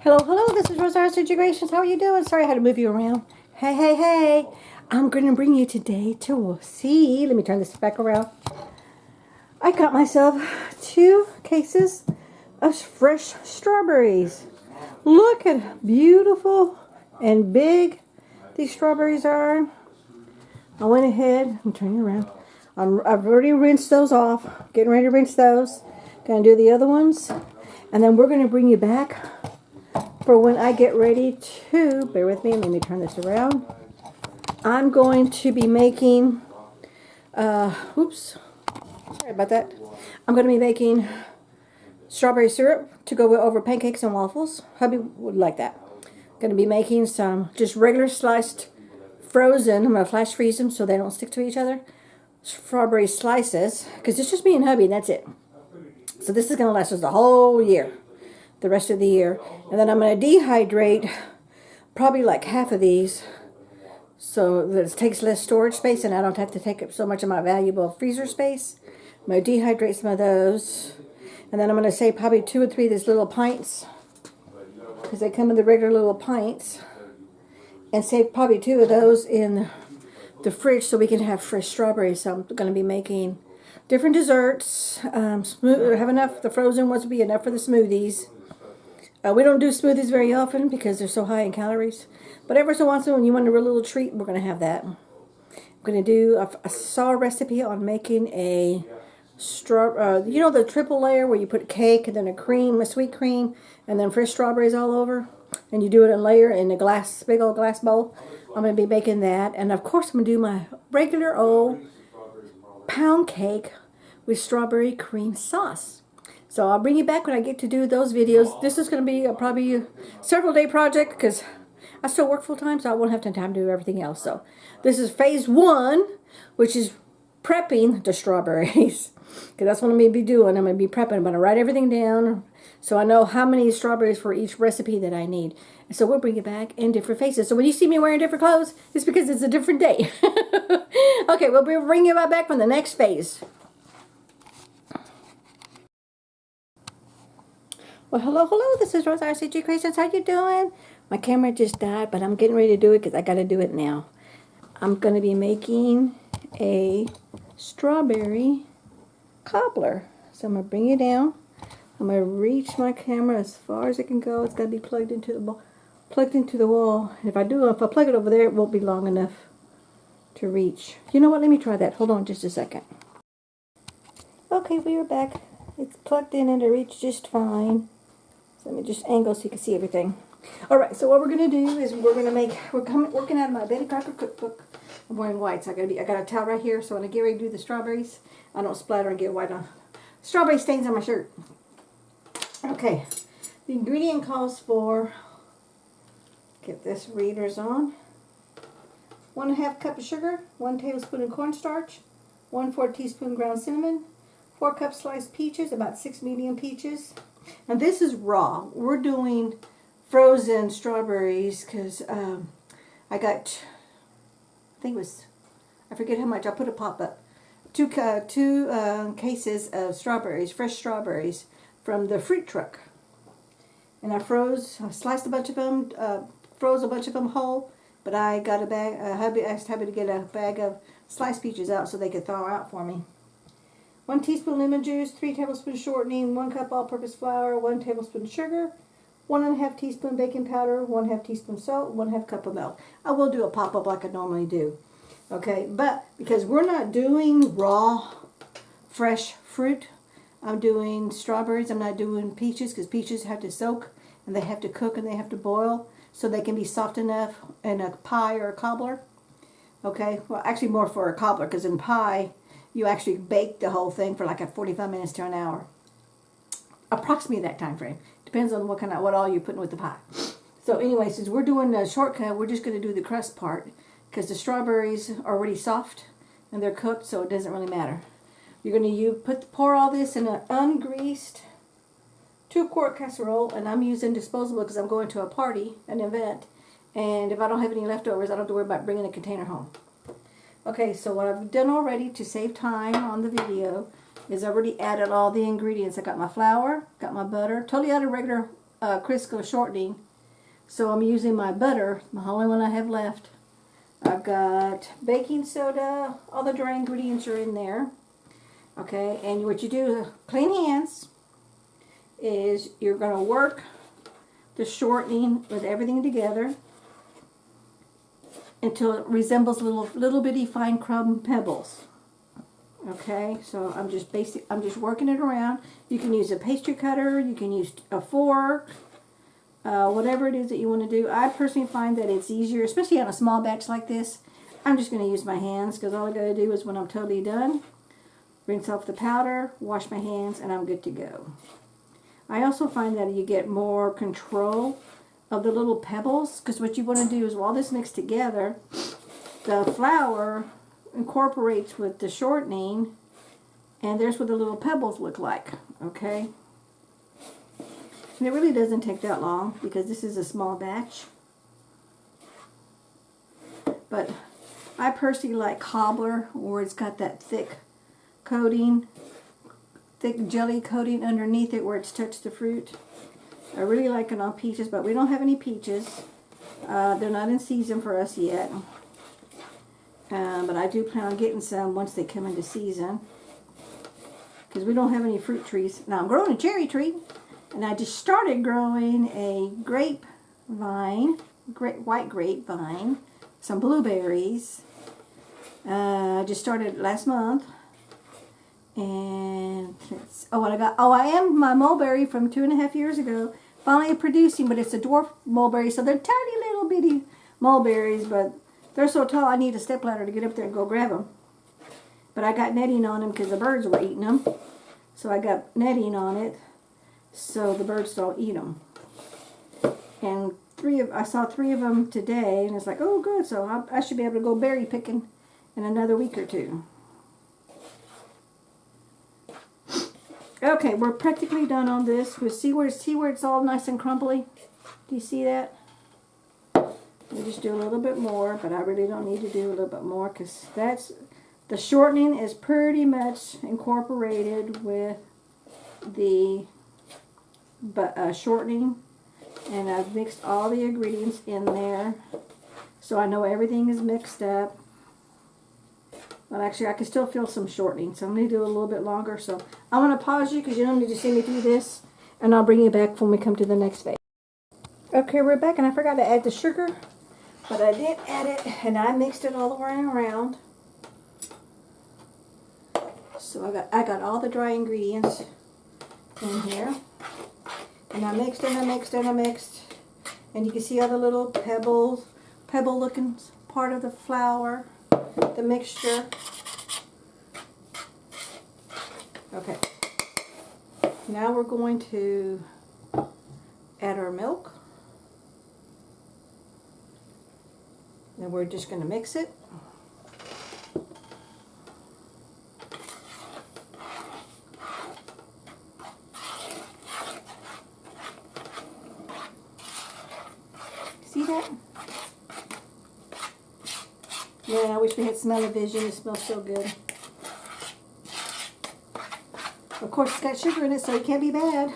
Hello, hello, this is Rosa Dehydrate. How are you doing? Sorry I had to move you around. Hey, hey, hey. I'm going to bring you today to see. Let me turn this back around. I got myself 2 cases of fresh strawberries. Look at beautiful and big these strawberries are. I went ahead, I'm turning around. I've already rinsed those off. Getting ready to rinse those. Gonna do the other ones. And then we're gonna bring you back for when I get ready to, bear with me, let me turn this around. I'm going to be making, oops, sorry about that. I'm going to be making strawberry syrup to go over pancakes and waffles. Hubby would like that. Going to be making some just regular sliced frozen. I'm going to flash freeze them so they don't stick to each other. Strawberry slices, because it's just me and hubby and that's it. So this is going to last us the whole year, the rest of the year. And then I'm going to dehydrate probably like half of these so that it takes less storage space and I don't have to take up so much of my valuable freezer space. I'm going to dehydrate some of those. And then I'm going to save probably 2 or 3 of these little pints, because they come in the regular little pints, and save probably 2 of those in the fridge so we can have fresh strawberries. So I'm going to be making different desserts. Have enough, the frozen ones will be enough for the smoothies. We don't do smoothies very often because they're so high in calories. But every so once in a while, when you want a real little treat, we're going to have that. I'm going to do, I saw a recipe on making a you know the triple layer where you put cake and then a cream, a sweet cream, and then fresh strawberries all over, and you do it in a layer in a glass, big old glass bowl. I'm going to be making that, and of course I'm going to do my regular old pound cake with strawberry cream sauce. So I'll bring you back when I get to do those videos. This is going to be probably a several day project because I still work full time, so I won't have time to do everything else. So this is phase 1, which is prepping the strawberries. Because that's what I'm going to be doing. I'm going to be prepping. I'm going to write everything down so I know how many strawberries for each recipe that I need. And so we'll bring it back in different phases. So when you see me wearing different clothes, it's because it's a different day. Okay, we'll bring you right back from the next phase. Well, hello, hello. This is Rosa RCG Creations. How you doing? My camera just died, but I'm getting ready to do it because I got to do it now. I'm going to be making a strawberry cobbler. So I'm going to bring you down. I'm going to reach my camera as far as it can go. It's got to be plugged into the wall. And if I plug it over there, it won't be long enough to reach. You know what? Let me try that. Hold on just a second. Okay, we are back. It's plugged in and it reached just fine. So let me just angle so you can see everything. Alright, so what we're going to do is we're working out of my Betty Crocker cookbook. I'm wearing white, so I got a towel right here, so when I get ready to do the strawberries, I don't splatter and get white on strawberry stains on my shirt. Okay, the ingredient calls for, get this readers on, 1½ cup of sugar, 1 tablespoon of cornstarch, 1/4 teaspoon ground cinnamon, 4 cups sliced peaches, about 6 medium peaches. And this is raw. We're doing frozen strawberries because I got, I think it was, I forget how much, I'll put a pop-up. 2 cases of strawberries, fresh strawberries from the fruit truck. And I sliced a bunch of them, froze a bunch of them whole, but I got a bag, I asked hubby to get a bag of sliced peaches out so they could thaw out for me. 1 teaspoon lemon juice, 3 tablespoons shortening, 1 cup all-purpose flour, 1 tablespoon sugar, 1½ teaspoon baking powder, 1/2 teaspoon salt, 1/2 cup of milk. I will do a pop-up like I normally do. Okay, but because we're not doing raw, fresh fruit, I'm doing strawberries. I'm not doing peaches because peaches have to soak and they have to cook and they have to boil so they can be soft enough in a pie or a cobbler. Okay, well actually more for a cobbler because in pie you actually bake the whole thing for like 45 minutes to an hour. Approximately that time frame. Depends on what all you're putting with the pie. So anyway, since we're doing a shortcut, we're just going to do the crust part because the strawberries are already soft and they're cooked, so it doesn't really matter. You're going to pour all this in an ungreased 2-quart casserole, and I'm using disposable because I'm going to a party, an event, and if I don't have any leftovers, I don't have to worry about bringing a container home. Okay, so what I've done already to save time on the video is I've already added all the ingredients. I got my flour, got my butter, totally out of regular Crisco shortening. So I'm using my butter, the only one I have left. I've got baking soda, all the dry ingredients are in there. Okay, and what you do, clean hands, is you're going to work the shortening with everything together until it resembles little bitty fine crumb pebbles. Okay, so I'm just working it around. You can use a pastry cutter, you can use a fork, whatever it is that you want to do. I personally find that it's easier, especially on a small batch like this. I'm just going to use my hands because all I got to do is when I'm totally done, rinse off the powder, wash my hands, and I'm good to go. I also find that you get more control of the little pebbles, because what you want to do is while this mixed together, the flour incorporates with the shortening, and there's what the little pebbles look like. Okay, and it really doesn't take that long because this is a small batch. But I personally like Cobbler, where it's got that thick coating, thick jelly coating underneath it where it's touched the fruit. I really like it on peaches, but we don't have any peaches. They're not in season for us yet. But I do plan on getting some once they come into season, because we don't have any fruit trees. Now I'm growing a cherry tree, and I just started growing a grape vine, white grape vine, some blueberries. I just started last month. And I am my mulberry from 2.5 years ago finally producing, but it's a dwarf mulberry, so they're tiny little bitty mulberries, but they're so tall I need a stepladder to get up there and go grab them. But I got netting on them because the birds were eating them, so I got netting on it so the birds don't eat them. And I saw 3 of them today, and it's like, oh good, so I should be able to go berry picking in another week or 2. Okay, we're practically done on this. We see where it's all nice and crumbly. Do you see that? We just do a little bit more, but I really don't need to do a little bit more because the shortening is pretty much incorporated with the shortening, and I've mixed all the ingredients in there, so I know everything is mixed up. But actually, I can still feel some shortening, so I'm going to do it a little bit longer. So I'm going to pause you because you don't need to see me do this, and I'll bring you back when we come to the next phase. Okay, we're back, and I forgot to add the sugar, but I did add it, and I mixed it all the way around. So I got all the dry ingredients in here, and I mixed and I mixed and I mixed, and you can see all the little pebble-looking part of the flour. The mixture. Okay. Now we're going to add our milk. Then we're just going to mix it. See that? Yeah, I wish we had smell-o-vision. It smells so good. Of course, it's got sugar in it, so it can't be bad.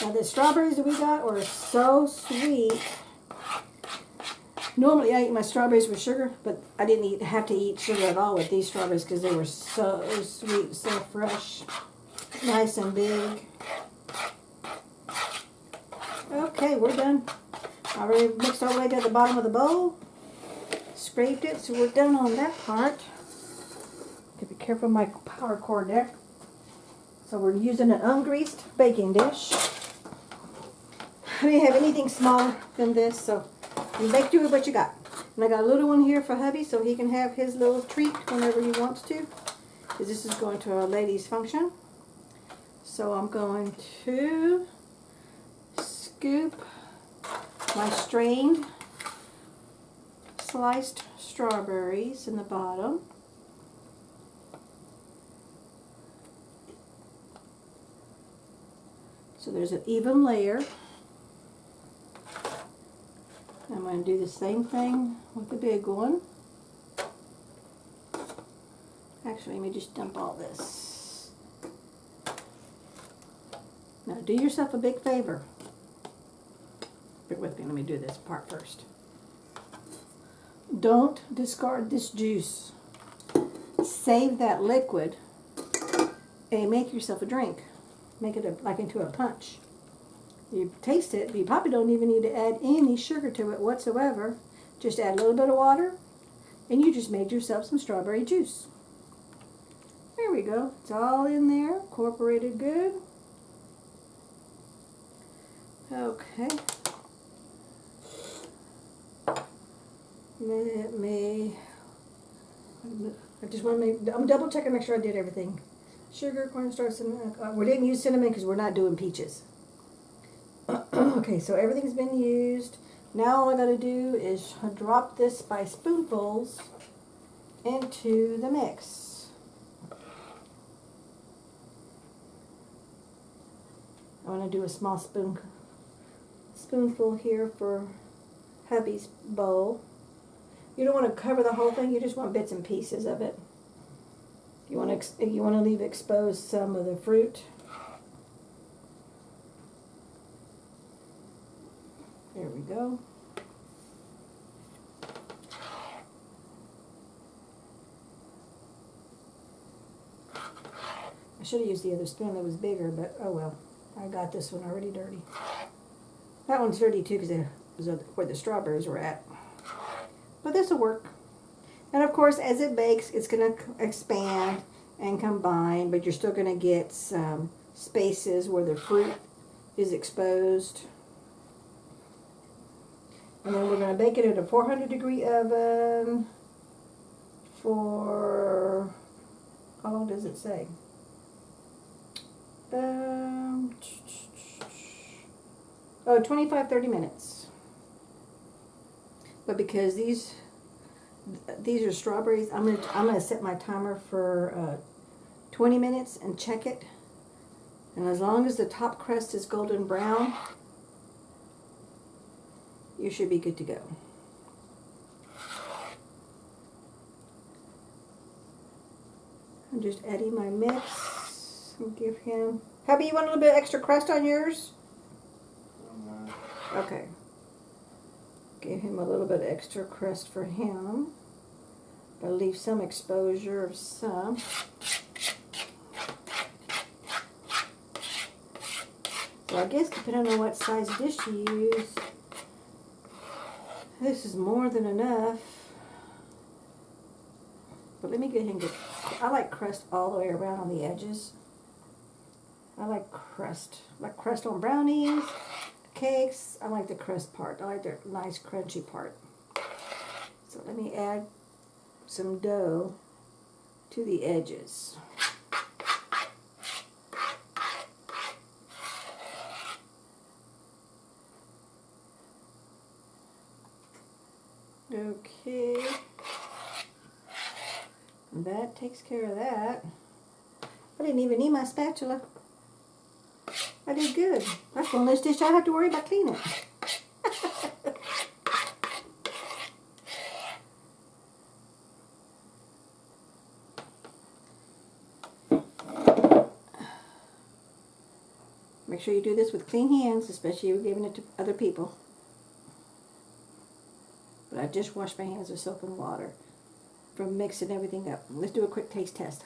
Now, the strawberries that we got were so sweet. Normally, I eat my strawberries with sugar, but I didn't have to eat sugar at all with these strawberries because they were so sweet, so fresh, nice and big. Okay, we're done. I already mixed all the way to the bottom of the bowl, scraped it, so we're done on that part. To be careful of my power cord there. So we're using an ungreased baking dish. I didn't have anything smaller than this, so you make do with what you got. And I got a little one here for hubby so he can have his little treat whenever he wants to, because this is going to a ladies' function. So I'm going to scoop my strained sliced strawberries in the bottom. So there's an even layer. I'm going to do the same thing with the big one. Actually, let me just dump all this. Now, do yourself a big favor. Bear with me, let me do this part first. Don't discard this juice. Save that liquid and make yourself a drink. Make it like into a punch. You taste it, but you probably don't even need to add any sugar to it whatsoever. Just add a little bit of water, and you just made yourself some strawberry juice. There we go. It's all in there, incorporated good. Okay. Let me, I just want to make, I'm double checking, make sure I did everything. Sugar, cornstarch, cinnamon. We didn't use cinnamon because we're not doing peaches. Okay, so everything's been used. Now all I got to do is drop this by spoonfuls into the mix. I want to do a small spoonful here for hubby's bowl. You don't want to cover the whole thing. You just want bits and pieces of it. You want to leave exposed some of the fruit. There we go. I should have used the other spoon that was bigger, but oh well. I got this one already dirty. That one's dirty too because it was where the strawberries were at. But this will work. And of course, as it bakes, it's going to expand and combine, but you're still going to get some spaces where the fruit is exposed. And then we're going to bake it at a 400-degree oven for, how long does it say? 25-30 minutes. But because these are strawberries, I'm gonna set my timer for 20 minutes and check it. And as long as the top crust is golden brown, you should be good to go. I'm just adding my mix. I'll give him, Hubby, you want a little bit extra crust on yours? Okay. Give him a little bit extra crust for him. But leave some exposure of some. So I guess depending on what size dish you use, this is more than enough. But let me go ahead and get, I like crust all the way around on the edges. I like crust. I like crust on brownies, cakes. I like the crust part. I like the nice crunchy part. So let me add some dough to the edges. Okay. And that takes care of that. I didn't even need my spatula. I did good. That's one less dish I have to worry about cleaning. Make sure you do this with clean hands, especially if you're giving it to other people. But I just washed my hands with soap and water from mixing everything up. Let's do a quick taste test.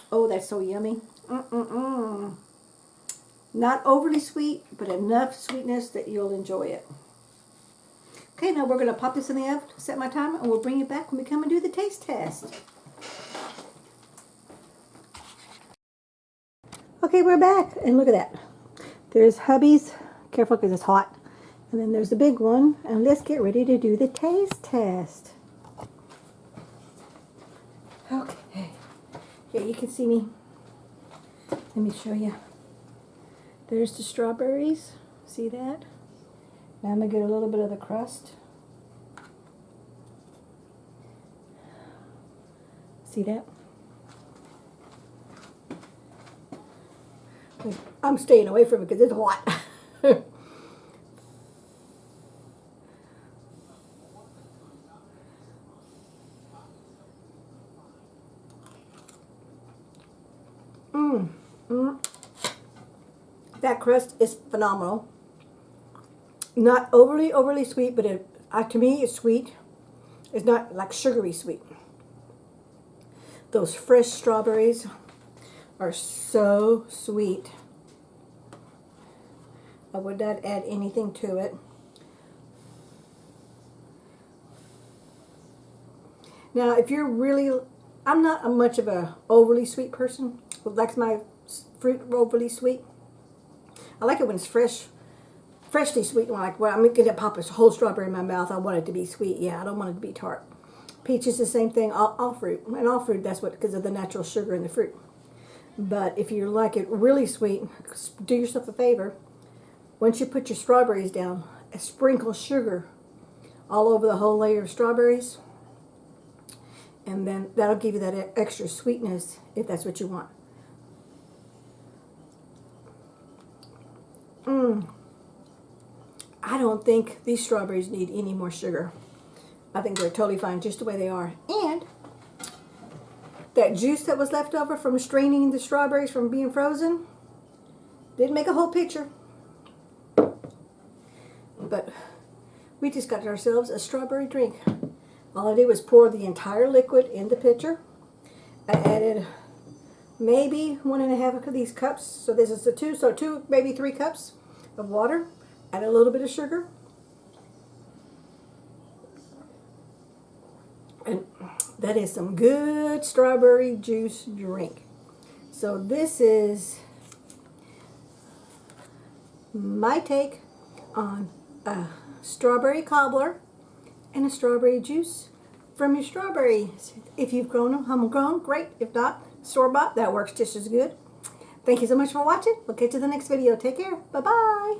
Oh, that's so yummy. Not overly sweet, but enough sweetness that you'll enjoy it. Okay, now we're going to pop this in the oven, set my timer, and we'll bring it back when we come and do the taste test. Okay, we're back, and look at that. There's hubby's, careful because it's hot, and then there's the big one, and let's get ready to do the taste test. Okay, here you can see me. Let me show you. There's the strawberries, see that? Now I'm going to get a little bit of the crust. See that? I'm staying away from it because it's hot. That crust is phenomenal. Not overly sweet, but to me it's sweet. It's not like sugary sweet. Those fresh strawberries are so sweet. I would not add anything to it. Now, if you're really, I'm not much of a overly sweet person who likes my fruit overly sweet. I like it when it's freshly sweet. When I'm going to pop a whole strawberry in my mouth, I want it to be sweet. Yeah, I don't want it to be tart. Peach is the same thing, all fruit. And all fruit, that's what, because of the natural sugar in the fruit. But if you like it really sweet, do yourself a favor. Once you put your strawberries down, sprinkle sugar all over the whole layer of strawberries. And then that'll give you that extra sweetness if that's what you want. I don't think these strawberries need any more sugar. I think they're totally fine just the way they are. And that juice that was left over from straining the strawberries from being frozen didn't make a whole pitcher. But we just got ourselves a strawberry drink. All I did was pour the entire liquid in the pitcher. I added maybe 1.5 of these cups. So this is the two, maybe 3 cups of water. Add a little bit of sugar. And that is some good strawberry juice drink. So this is my take on a strawberry cobbler and a strawberry juice from your strawberries. If you've grown them, homegrown, great. If not, store-bought, that works just as good. Thank you so much for watching. We'll catch you in the next video. Take care. Bye-bye.